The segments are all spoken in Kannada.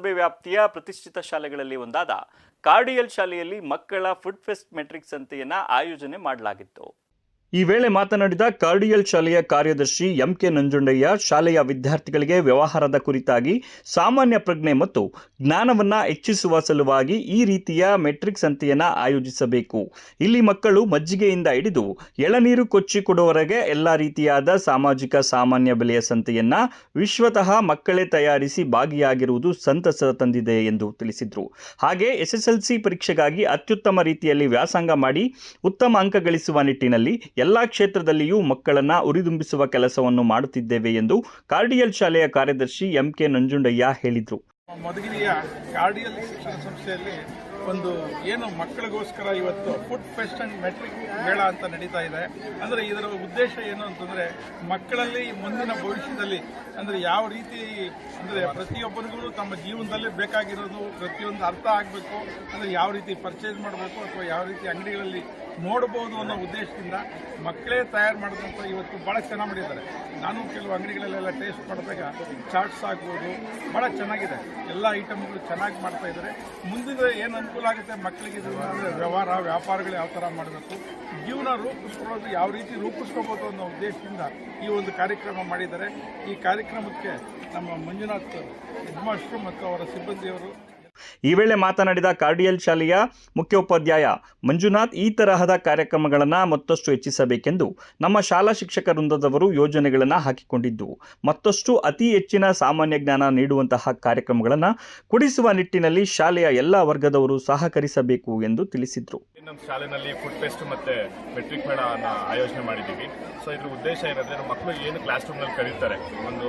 ನಗರಸಭೆ ವ್ಯಾಪ್ತಿಯ ಪ್ರತಿಷ್ಠಿತ ಶಾಲೆಗಳಲ್ಲಿ ಒಂದಾದ ಕಾರ್ಡಿಯಲ್ ಶಾಲೆಯಲ್ಲಿ ಮಕ್ಕಳ ಫುಡ್ ಫೆಸ್ಟ್ ಮೆಟ್ರಿಕ್ ಸಂತೆಯನ್ನು ಆಯೋಜನೆ ಮಾಡಲಾಗಿತ್ತು. ಈ ವೇಳೆ ಮಾತನಾಡಿದ ಕಾರ್ಡಿಯಲ್ ಶಾಲೆಯ ಕಾರ್ಯದರ್ಶಿ ಎಂಕೆ ನಂಜುಂಡಯ್ಯ, ಶಾಲೆಯ ವಿದ್ಯಾರ್ಥಿಗಳಿಗೆ ವ್ಯವಹಾರದ ಕುರಿತಾಗಿ ಸಾಮಾನ್ಯ ಪ್ರಜ್ಞೆ ಮತ್ತು ಜ್ಞಾನವನ್ನು ಹೆಚ್ಚಿಸುವ ಸಲುವಾಗಿ ಈ ರೀತಿಯ ಮೆಟ್ರಿಕ್ ಸಂತೆಯನ್ನು ಆಯೋಜಿಸಬೇಕು. ಇಲ್ಲಿ ಮಕ್ಕಳು ಮಜ್ಜಿಗೆಯಿಂದ ಹಿಡಿದು ಎಳನೀರು ಕೊಚ್ಚಿಕೊಡುವವರೆಗೆ ಎಲ್ಲ ರೀತಿಯಾದ ಸಾಮಾಜಿಕ ಸಾಮಾನ್ಯ ಬೆಲೆಯ ಸಂತೆಯನ್ನು ವಿಶ್ವತಃ ಮಕ್ಕಳೇ ತಯಾರಿಸಿ ಭಾಗಿಯಾಗಿರುವುದು ಸಂತಸ ತಂದಿದೆ ಎಂದು ತಿಳಿಸಿದರು. ಹಾಗೆ SSLC ಪರೀಕ್ಷೆಗಾಗಿ ಅತ್ಯುತ್ತಮ ರೀತಿಯಲ್ಲಿ ವ್ಯಾಸಂಗ ಮಾಡಿ ಉತ್ತಮ ಅಂಕ ಗಳಿಸುವ ನಿಟ್ಟಿನಲ್ಲಿ ಎಲ್ಲ ಕ್ಷೇತ್ರದಲ್ಲಿಯೂ ಮಕ್ಕಳನ್ನು ಉರಿದುಂಬಿಸುವ ಕೆಲಸವನ್ನು ಮಾಡುತ್ತಿದ್ದೇವೆ ಎಂದು ಕಾರ್ಡಿಯಲ್ ಶಾಲೆಯ ಕಾರ್ಯದರ್ಶಿ ಎಂಕೆ ನಂಜುಂಡಯ್ಯ ಹೇಳಿದರು. ಮಧುಗಿರಿಯ ಕಾರ್ಡಿಯಲ್ ಶಿಕ್ಷಣ ಸಂಸ್ಥೆಯಲ್ಲಿ ಒಂದು ಏನು ಮಕ್ಕಳಿಗೋಸ್ಕರ ಇವತ್ತು ಫುಡ್ ಫೆಸ್ಟ್ ಅಂಡ್ ಮೆಟ್ರಿಕ್ ಮೇಳ ಅಂತ ನಡೀತಾ ಇದೆ. ಅಂದರೆ ಇದರ ಉದ್ದೇಶ ಏನು ಅಂತಂದರೆ ಮಕ್ಕಳಲ್ಲಿ ಮುಂದಿನ ಭವಿಷ್ಯದಲ್ಲಿ ಅಂದರೆ ಯಾವ ರೀತಿ ಅಂದರೆ ಪ್ರತಿಯೊಬ್ಬರಿಗೂ ತಮ್ಮ ಜೀವನದಲ್ಲಿ ಬೇಕಾಗಿರೋದು ಪ್ರತಿಯೊಂದು ಅರ್ಥ ಆಗಬೇಕು, ಅಂದರೆ ಯಾವ ರೀತಿ ಪರ್ಚೇಸ್ ಮಾಡಬೇಕು ಅಥವಾ ಯಾವ ರೀತಿ ಅಂಗಡಿಗಳಲ್ಲಿ ನೋಡ್ಬೋದು ಅನ್ನೋ ಉದ್ದೇಶದಿಂದ ಮಕ್ಕಳೇ ತಯಾರು ಮಾಡಿದಂಥ ಇವತ್ತು ಭಾಳ ಚೆನ್ನಾಗಿ ಮಾಡಿದ್ದಾರೆ. ನಾನು ಕೆಲವು ಅಂಗಡಿಗಳಲ್ಲೆಲ್ಲ ಟೇಸ್ಟ್ ಮಾಡಿದಾಗ ಚಾಟ್ಸ್ ಆಗ್ಬೋದು ಭಾಳ ಚೆನ್ನಾಗಿದೆ, ಎಲ್ಲ ಐಟಮ್ಗಳು ಚೆನ್ನಾಗಿ ಮಾಡ್ತಾ ಇದ್ದಾರೆ. ಮುಂದಿನ ಏನು ಅನುಕೂಲ ಆಗುತ್ತೆ ಮಕ್ಕಳಿಗೆ ಅಂದರೆ ವ್ಯಾಪಾರಗಳು ಯಾವ ಥರ ಮಾಡಬೇಕು, ಜೀವನ ರೂಪಿಸ್ಕೊಳ್ಳೋದು ಯಾವ ರೀತಿ ರೂಪಿಸ್ಕೋಬೋದು ಅನ್ನೋ ಉದ್ದೇಶದಿಂದ ಈ ಒಂದು ಕಾರ್ಯಕ್ರಮ ಮಾಡಿದ್ದಾರೆ. ಈ ಕಾರ್ಯಕ್ರಮಕ್ಕೆ ನಮ್ಮ ಮಂಜುನಾಥ್ ಹೆಡ್ಮಾಸ್ಟ್ರು ಮತ್ತು ಅವರ ಸಿಬ್ಬಂದಿಯವರು. ಈ ವೇಳೆ ಮಾತನಾಡಿದ ಕಾರ್ಡಿಯಲ್ ಶಾಲೆಯ ಮುಖ್ಯೋಪಾಧ್ಯಾಯ ಮಂಜುನಾಥ್, ಈ ತರಹದ ಕಾರ್ಯಕ್ರಮಗಳನ್ನು ಮತ್ತಷ್ಟು ಹೆಚ್ಚಿಸಬೇಕೆಂದು ನಮ್ಮ ಶಾಲಾ ಶಿಕ್ಷಕ ವೃಂದದವರು ಯೋಜನೆಗಳನ್ನು ಹಾಕಿಕೊಂಡಿದ್ದು, ಮತ್ತಷ್ಟು ಅತಿ ಹೆಚ್ಚಿನ ಸಾಮಾನ್ಯ ಜ್ಞಾನ ನೀಡುವಂತಹ ಕಾರ್ಯಕ್ರಮಗಳನ್ನು ಕೊಡಿಸುವ ನಿಟ್ಟಿನಲ್ಲಿ ಶಾಲೆಯ ಎಲ್ಲ ವರ್ಗದವರು ಸಹಕರಿಸಬೇಕು ಎಂದು ತಿಳಿಸಿದರು. ನಮ್ಮ ಶಾಲೆಯಲ್ಲಿ ಫುಡ್ ಫೆಸ್ಟ್ ಮತ್ತು ಮೆಟ್ರಿಕ್ ಮೇಳನ ಆಯೋಜನೆ ಮಾಡಿದ್ದೀವಿ. ಸೊ ಇದ್ರ ಉದ್ದೇಶ ಏನಂದರೆ ಮಕ್ಕಳು ಏನು ಕ್ಲಾಸ್ ರೂಮ್ನಲ್ಲಿ ಕರೀತಾರೆ, ಒಂದು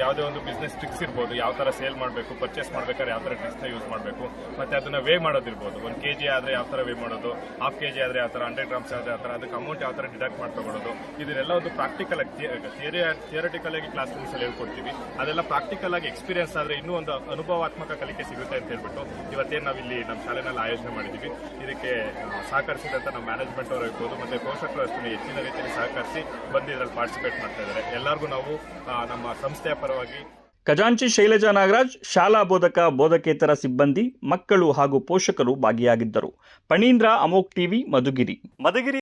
ಯಾವುದೇ ಒಂದು ಬಿಸ್ನೆಸ್ ಟ್ರಿಕ್ಸ್ ಇರ್ಬೋದು, ಯಾವ ಥರ ಸೇಲ್ ಮಾಡಬೇಕು, ಪರ್ಚೇಸ್ ಮಾಡಬೇಕಾದ್ರೆ ಯಾವ ಥರ ಟ್ರಿಕ್ಸ್ನ ಯೂಸ್ ಮಾಡಬೇಕು, ಮತ್ತು ಅದನ್ನು ವೇ ಮಾಡೋದಿರ್ಬೋದು. 1 kg ಆದರೆ ಯಾವ ಥರ ವೇ ಮಾಡೋದು, ½ kg ಆದರೆ ಯಾವ ಥರ, 100 grams ಆದರೆ ಯಾವ ಥರ, ಅದಕ್ಕೆ ಅಮೌಂಟ್ ಯಾವ ಥರ ಡಿಡಕ್ಟ್ ಮಾಡ್ಕೊಡೋದು, ಇದನ್ನೆಲ್ಲ ಒಂದು ಪ್ರಾಕ್ಟಿಕಲ್ ಆಗಿ ಥಿಯರಿಟಿಕಲ್ ಆಗಿ ಕ್ಲಾಸ್ ರೂಮ್ಸಲ್ಲಿ ಹೇಳ್ಕೊಡ್ತೀವಿ. ಅದೆಲ್ಲ ಪ್ರಾಕ್ಟಿಕಲ್ ಆಗಿ ಎಕ್ಸ್ಪೀರಿಯನ್ಸ್ ಆದರೆ ಇನ್ನೂ ಒಂದು ಅನುಭವಾತ್ಮಕ ಕಲಿಕೆ ಸಿಗುತ್ತೆ ಅಂತ ಹೇಳ್ಬಿಟ್ಟು ಇವತ್ತೇನು ನಾವಿಲ್ಲಿ ನಮ್ಮ ಶಾಲೆನಲ್ಲಿ ಆಯೋಜನೆ ಮಾಡಿದ್ದೀವಿ. ಇದಕ್ಕೆ ಸಹಕರಿಸಿದಂಥ ನಮ್ಮ ಮ್ಯಾನೇಜ್ಮೆಂಟ್ ಅವರು ಇರ್ಬೋದು ಮತ್ತು ಪೋಷಕರು ಅಷ್ಟೇ ಹೆಚ್ಚಿನ ರೀತಿಯಲ್ಲಿ ಸಹಕರಿಸಿ ಬಂದು ಇದರಲ್ಲಿ ಪಾರ್ಟಿಸಿಪೇಟ್ ಮಾಡ್ತಾ ಇದ್ದಾರೆ. ಎಲ್ಲರಿಗೂ ನಾವು ನಮ್ಮ ಸಂಸ್ಥೆಯ ಪರವಾಗಿ ಖಜಾಂಚಿ ಶೈಲಜಾ ನಾಗರಾಜ್, ಶಾಲಾ ಬೋಧಕ ಬೋಧಕೇತರ ಸಿಬ್ಬಂದಿ, ಮಕ್ಕಳು ಹಾಗೂ ಪೋಷಕರು ಭಾಗಿಯಾಗಿದ್ದರು. ಪಣೀಂದ್ರ, ಅಮೋಕ್ ಟಿವಿ, ಮಧುಗಿರಿ.